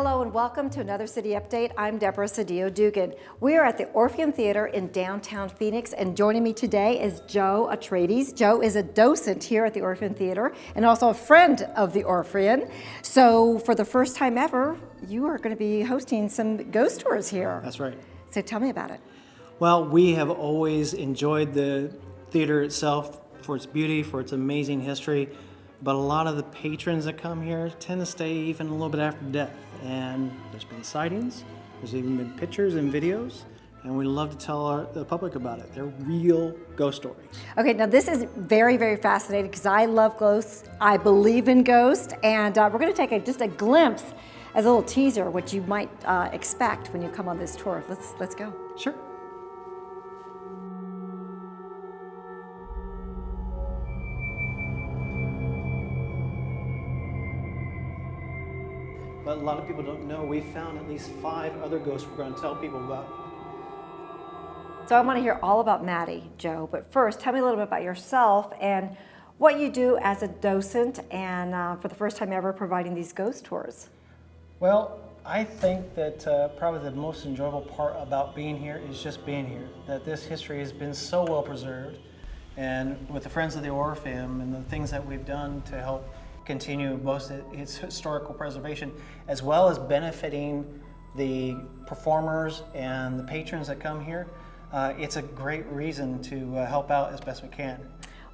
Hello and welcome to another City Update. I'm Deborah Cedillo-Dugan. We are at the Orpheum Theater in downtown Phoenix, and joining me today is Joe Atreides. Joe is a docent here at the Orpheum Theater and also a friend of the Orpheum. So for the first time ever, you are going to be hosting some ghost tours here. That's right. So tell me about it. Well, we have always enjoyed the theater itself for its beauty, for its amazing history, but a lot of the patrons that come here tend to stay even a little bit after death. And there's been sightings, there's even been pictures and videos, and we love to tell the public about it. They're real ghost stories. Okay, now this is very, very fascinating because I love ghosts. I believe in ghosts, and we're going to take just a glimpse as a little teaser what you might expect when you come on this tour. Let's go. Sure. But a lot of people don't know we found at least 5 other ghosts we're going to tell people about. So I want to hear all about Maddie, Joe, but first tell me a little bit about yourself and what you do as a docent and for the first time ever providing these ghost tours. Well, I think that probably the most enjoyable part about being here is just being here, that this history has been so well preserved, and with the Friends of the Orpheum and the things that we've done to help continue both its historical preservation as well as benefiting the performers and the patrons that come here, it's a great reason to help out as best we can.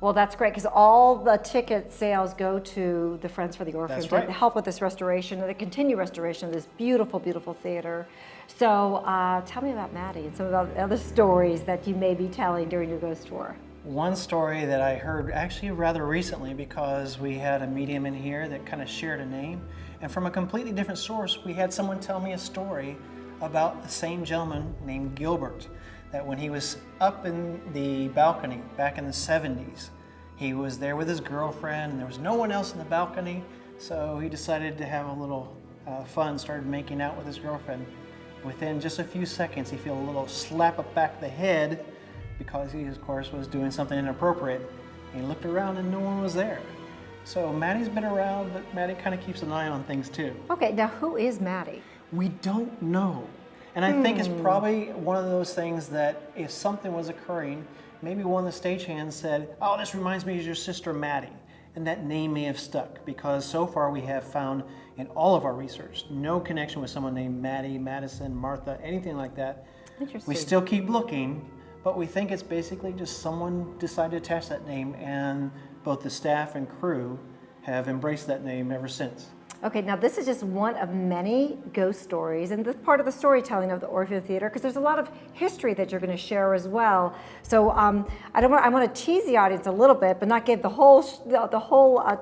Well, that's great because all the ticket sales go to the Friends for the Orpheum to help with this restoration and the continued restoration of this beautiful, beautiful theater. So tell me about Maddie and some of the other stories that you may be telling during your ghost tour. One story that I heard actually rather recently, because we had a medium in here that kind of shared a name, and from a completely different source we had someone tell me a story about the same gentleman named Gilbert, that when he was up in the balcony back in the 70s, he was there with his girlfriend and there was no one else in the balcony, so he decided to have a little fun, started making out with his girlfriend. Within just a few seconds he felt a little slap up back the head because he, of course, was doing something inappropriate. He looked around and no one was there. So Maddie's been around, but Maddie kind of keeps an eye on things too. Okay, now who is Maddie? We don't know. And I think it's probably one of those things that if something was occurring, maybe one of the stagehands said, "Oh, this reminds me of your sister Maddie." And that name may have stuck because so far we have found in all of our research no connection with someone named Maddie, Madison, Martha, anything like that. Interesting. We still keep looking, but we think it's basically just someone decided to attach that name, and both the staff and crew have embraced that name ever since. Okay, now this is just one of many ghost stories, and this part of the storytelling of the Orpheum Theater, because there's a lot of history that you're going to share as well. So I want to tease the audience a little bit, but not give the whole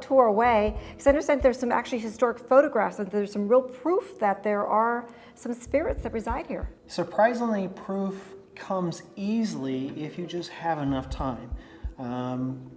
tour away, because I understand there's some actually historic photographs, and there's some real proof that there are some spirits that reside here. Surprisingly, proof comes easily if you just have enough time.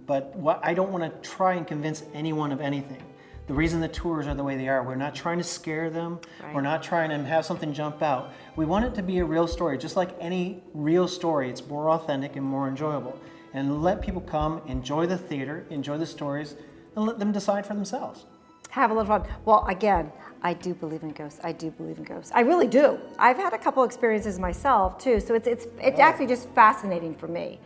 But I don't want to try and convince anyone of anything. The reason the tours are the way they are, we're not trying to scare them. Right. We're not trying to have something jump out. We want it to be a real story. Just like any real story, it's more authentic and more enjoyable. And let people come, enjoy the theater, enjoy the stories, and let them decide for themselves. Have a little fun. Well, again, I do believe in ghosts. I do believe in ghosts. I really do. I've had a couple experiences myself too, so it's actually just fascinating for me.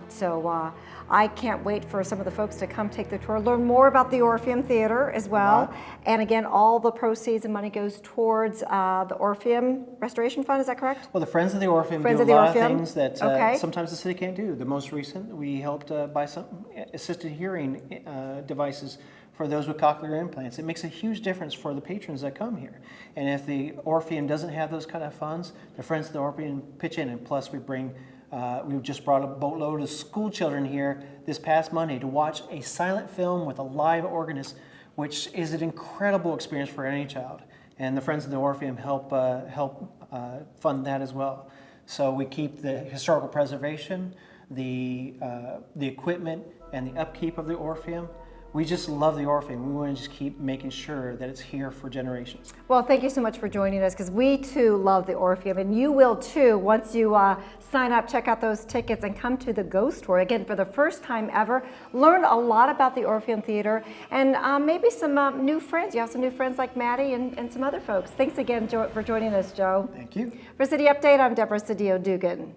So I can't wait for some of the folks to come take the tour, learn more about the Orpheum Theater as well. Wow. And again, all the proceeds and money goes towards the Orpheum Restoration Fund. Is that correct? Well, the Friends of the Orpheum do a lot of things that sometimes the city can't do. The most recent, we helped buy some assisted hearing devices for those with cochlear implants. It makes a huge difference for the patrons that come here. And if the Orpheum doesn't have those kind of funds, the Friends of the Orpheum pitch in, and plus we just brought a boatload of school children here this past Monday to watch a silent film with a live organist, which is an incredible experience for any child. And the Friends of the Orpheum help fund that as well. So we keep the historical preservation, the equipment, and the upkeep of the Orpheum. we just love the Orpheum. We want to just keep making sure that it's here for generations. Well, thank you so much for joining us, because we too love the Orpheum, and you will too once you sign up, check out those tickets, and come to the Ghost Tour again for the first time ever. Learn a lot about the Orpheum Theater, and maybe some new friends. You have some new friends like Maddie and some other folks. Thanks again for joining us, Joe. Thank you. For City Update, I'm Deborah Cedillo Dugan.